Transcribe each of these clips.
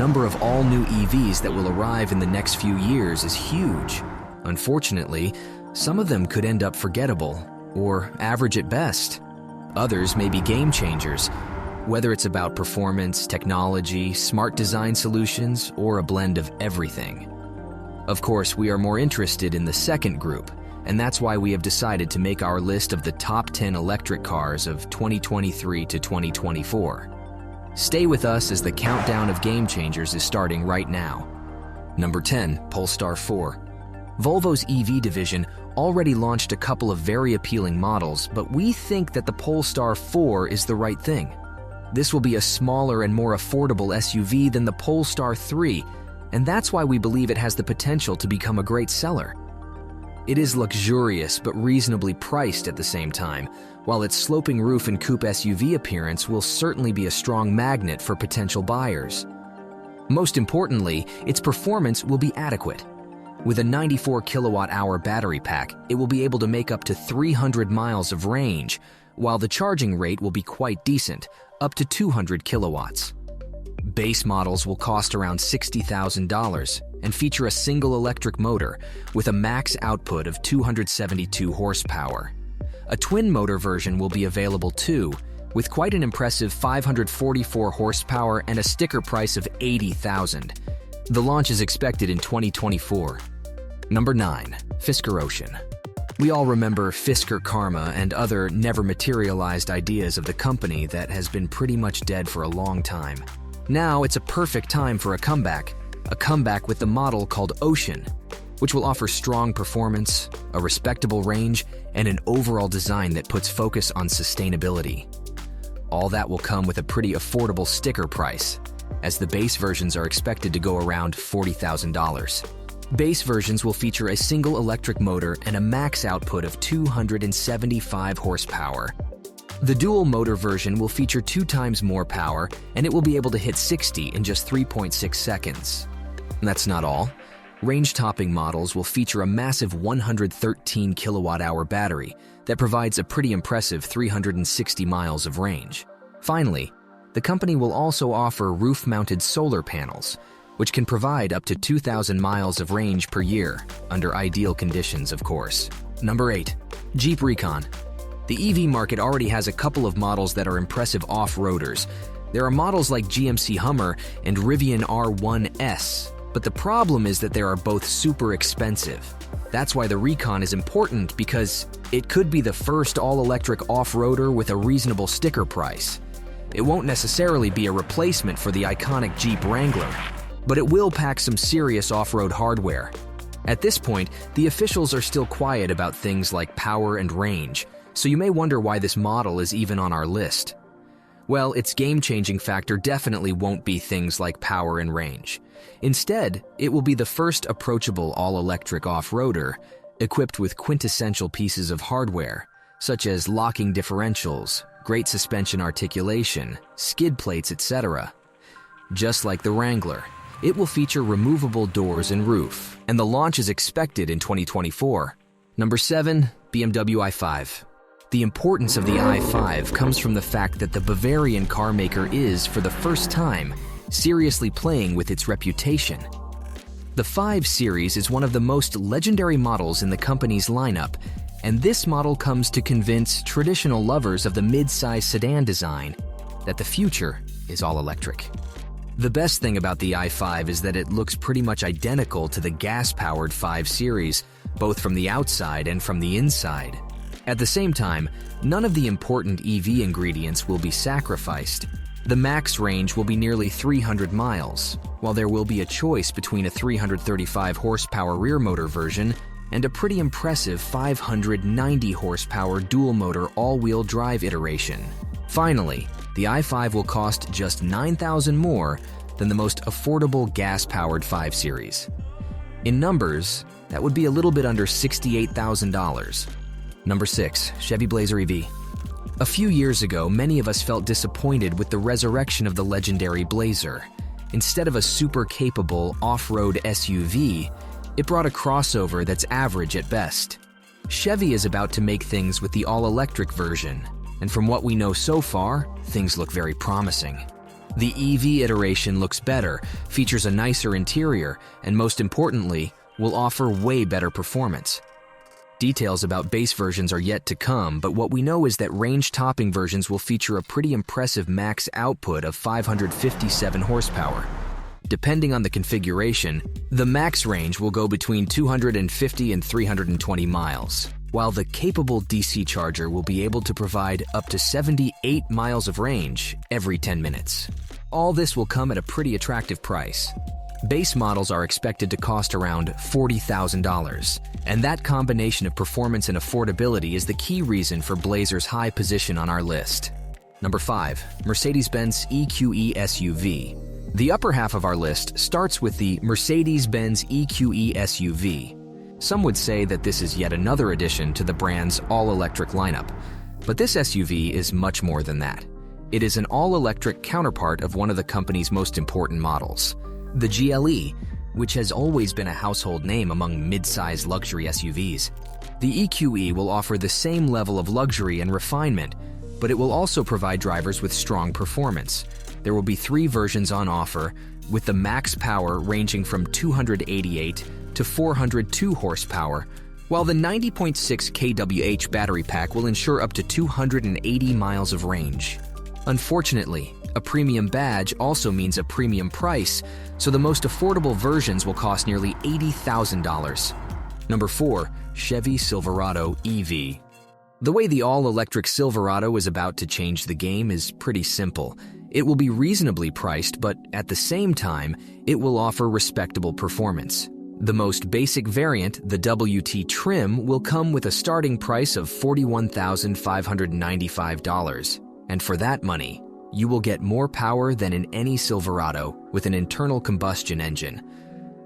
number of all-new EVs that will arrive in the next few years is huge. Unfortunately, some of them could end up forgettable or average at best. Others may be game changers, whether it's about performance, technology, smart design solutions, or a blend of everything. Of course, we are more interested in the second group, and that's why we have decided to make our list of the top 10 electric cars of 2023 to 2024. Stay with us as the countdown of game changers is starting right now. Number 10, Polestar 4. Volvo's EV division already launched a couple of very appealing models, but we think that the Polestar 4 is the right thing. This will be a smaller and more affordable SUV than the Polestar 3, and that's why we believe it has the potential to become a great seller. It is luxurious but reasonably priced at the same time, while its sloping roof and coupe SUV appearance will certainly be a strong magnet for potential buyers. Most importantly, its performance will be adequate. With a 94 kilowatt-hour battery pack, it will be able to make up to 300 miles of range, while the charging rate will be quite decent, up to 200 kilowatts. Base models will cost around $60,000 and feature a single electric motor with a max output of 272 horsepower. A twin-motor version will be available too, with quite an impressive 544 horsepower and a sticker price of $80,000. The launch is expected in 2024. Number 9. Fisker Ocean. We all remember Fisker Karma and other never-materialized ideas of the company that has been pretty much dead for a long time. Now it's a perfect time for a comeback with the model called Ocean, which will offer strong performance, a respectable range, and an overall design that puts focus on sustainability. All that will come with a pretty affordable sticker price, as the base versions are expected to go around $40,000. Base versions will feature a single electric motor and a max output of 275 horsepower. The dual motor version will feature 2 times more power, and it will be able to hit 60 in just 3.6 seconds. And that's not all. Range-topping models will feature a massive 113 kilowatt-hour battery that provides a pretty impressive 360 miles of range. Finally, the company will also offer roof-mounted solar panels, which can provide up to 2,000 miles of range per year, under ideal conditions, of course. Number 8. Jeep Recon. The EV market already has a couple of models that are impressive off-roaders. There are models like GMC Hummer and Rivian R1S, but the problem is that they are both super expensive. That's why the Recon is important, because it could be the first all-electric off-roader with a reasonable sticker price. It won't necessarily be a replacement for the iconic Jeep Wrangler, but it will pack some serious off-road hardware. At this point, the officials are still quiet about things like power and range, so you may wonder why this model is even on our list. Well, its game-changing factor definitely won't be things like power and range. Instead, it will be the first approachable all-electric off-roader, equipped with quintessential pieces of hardware, such as locking differentials, great suspension articulation, skid plates, etc. Just like the Wrangler, it will feature removable doors and roof, and the launch is expected in 2024. Number 7. BMW i5. The importance of the i5 comes from the fact that the Bavarian car maker is, for the first time, seriously playing with its reputation. The 5 Series is one of the most legendary models in the company's lineup, and this model comes to convince traditional lovers of the mid-size sedan design that the future is all electric. The best thing about the i5 is that it looks pretty much identical to the gas-powered 5 Series, both from the outside and from the inside. At the same time, none of the important EV ingredients will be sacrificed. The max range will be nearly 300 miles, while there will be a choice between a 335 horsepower rear motor version and a pretty impressive 590 horsepower dual motor all-wheel drive iteration. Finally, the i5 will cost just $9,000 more than the most affordable gas-powered 5 Series. In numbers, that would be a little bit under $68,000. Number 6. Chevy Blazer EV. A few years ago, many of us felt disappointed with the resurrection of the legendary Blazer. Instead of a super capable off-road SUV, it brought a crossover that's average at best. Chevy is about to make things with the all-electric version, and from what we know so far, things look very promising. The EV iteration looks better, features a nicer interior, and most importantly, will offer way better performance. Details about base versions are yet to come, but what we know is that range-topping versions will feature a pretty impressive max output of 557 horsepower. Depending on the configuration, the max range will go between 250 and 320 miles, while the capable DC charger will be able to provide up to 78 miles of range every 10 minutes. All this will come at a pretty attractive price. Base models are expected to cost around $40,000, and that combination of performance and affordability is the key reason for Blazer's high position on our list. Number 5. Mercedes-Benz EQE SUV. The upper half of our list starts with the Mercedes-Benz EQE SUV. Some would say that this is yet another addition to the brand's all-electric lineup, but this SUV is much more than that. It is an all-electric counterpart of one of the company's most important models, the GLE, which has always been a household name among mid-size luxury SUVs. The EQE will offer the same level of luxury and refinement, but it will also provide drivers with strong performance. There will be 3 versions on offer, with the max power ranging from 288 to 402 horsepower, while the 90.6 kWh battery pack will ensure up to 280 miles of range. Unfortunately, a premium badge also means a premium price, so the most affordable versions will cost nearly $80,000. Number 4. Chevy Silverado EV. The way the all-electric Silverado is about to change the game is pretty simple. It will be reasonably priced, but at the same time, it will offer respectable performance. The most basic variant, the WT trim, will come with a starting price of $41,595. And for that money, you will get more power than in any Silverado with an internal combustion engine.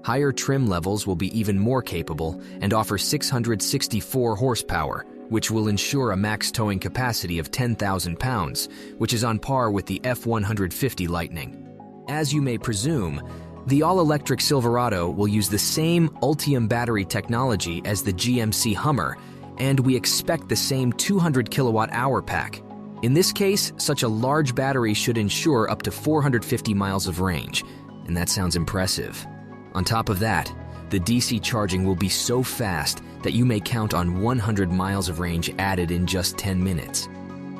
Higher trim levels will be even more capable and offer 664 horsepower, which will ensure a max towing capacity of 10,000 pounds, which is on par with the F-150 Lightning. As you may presume, the all-electric Silverado will use the same Ultium battery technology as the GMC Hummer, and we expect the same 200 kilowatt-hour pack. In this case, such a large battery should ensure up to 450 miles of range, and that sounds impressive. On top of that, the DC charging will be so fast that you may count on 100 miles of range added in just 10 minutes.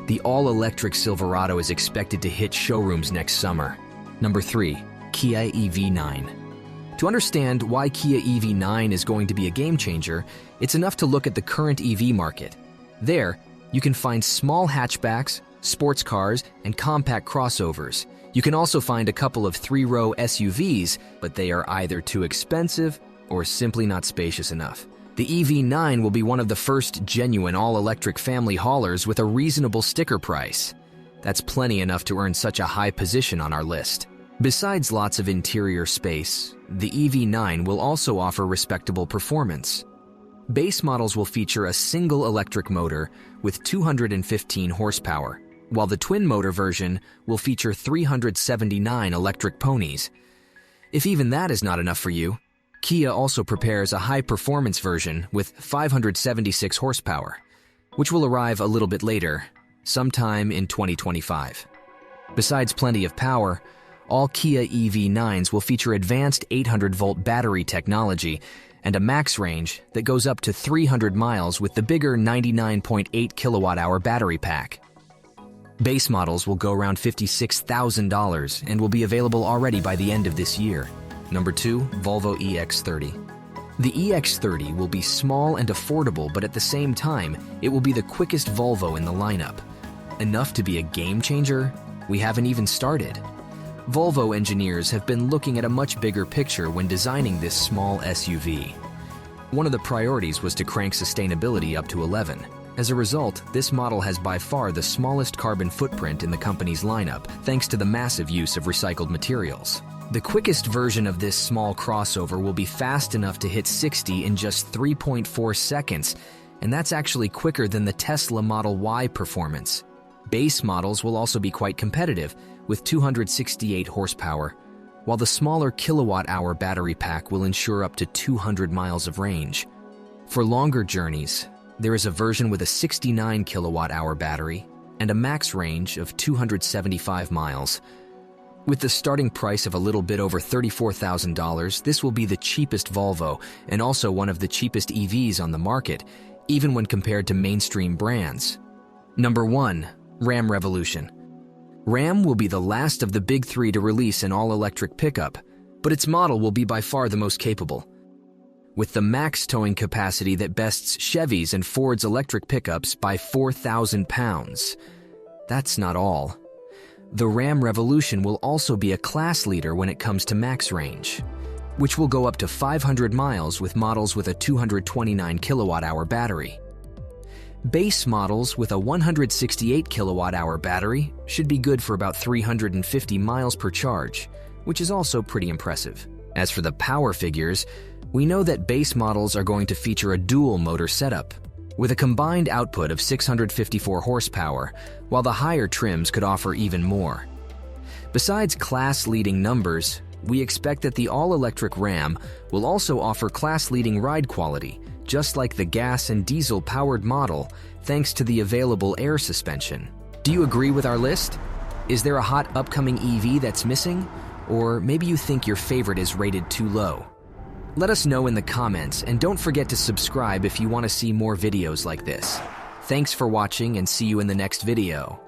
The all-electric Silverado is expected to hit showrooms next summer. Number 3. Kia EV9. To understand why Kia EV9 is going to be a game changer, it's enough to look at the current EV market. There, you can find small hatchbacks, sports cars, and compact crossovers. You can also find a couple of 3-row SUVs, but they are either too expensive or simply not spacious enough. The EV9 will be one of the first genuine all-electric family haulers with a reasonable sticker price. That's plenty enough to earn such a high position on our list. Besides lots of interior space, the EV9 will also offer respectable performance. Base models will feature a single electric motor with 215 horsepower, while the twin-motor version will feature 379 electric ponies. If even that is not enough for you, Kia also prepares a high-performance version with 576 horsepower, which will arrive a little bit later, sometime in 2025. Besides plenty of power, all Kia EV9s will feature advanced 800-volt battery technology and a max range that goes up to 300 miles with the bigger 99.8 kilowatt-hour battery pack. Base models will go around $56,000 and will be available already by the end of this year. Number 2, Volvo EX30. The EX30 will be small and affordable, but at the same time, it will be the quickest Volvo in the lineup. Enough to be a game changer? We haven't even started. Volvo engineers have been looking at a much bigger picture when designing this small SUV. One of the priorities was to crank sustainability up to 11. As a result, this model has by far the smallest carbon footprint in the company's lineup, thanks to the massive use of recycled materials. The quickest version of this small crossover will be fast enough to hit 60 in just 3.4 seconds, and that's actually quicker than the Tesla Model Y performance. Base models will also be quite competitive, with 268 horsepower, while the smaller kilowatt-hour battery pack will ensure up to 200 miles of range. For longer journeys, there is a version with a 69 kilowatt-hour battery and a max range of 275 miles. With the starting price of a little bit over $34,000, this will be the cheapest Volvo and also one of the cheapest EVs on the market, even when compared to mainstream brands. Number 1. Ram Revolution. Ram will be the last of the big three to release an all-electric pickup, but its model will be by far the most capable. With the max towing capacity that bests Chevy's and Ford's electric pickups by 4,000 pounds. That's not all. The Ram Revolution will also be a class leader when it comes to max range, which will go up to 500 miles with models with a 229 kilowatt-hour battery. Base models with a 168 kilowatt-hour battery should be good for about 350 miles per charge, which is also pretty impressive. As for the power figures, we know that base models are going to feature a dual motor setup, with a combined output of 654 horsepower, while the higher trims could offer even more. Besides class-leading numbers, we expect that the all-electric Ram will also offer class-leading ride quality, just like the gas and diesel-powered model, thanks to the available air suspension. Do you agree with our list? Is there a hot upcoming EV that's missing? Or maybe you think your favorite is rated too low? Let us know in the comments, and don't forget to subscribe if you want to see more videos like this. Thanks for watching, and see you in the next video.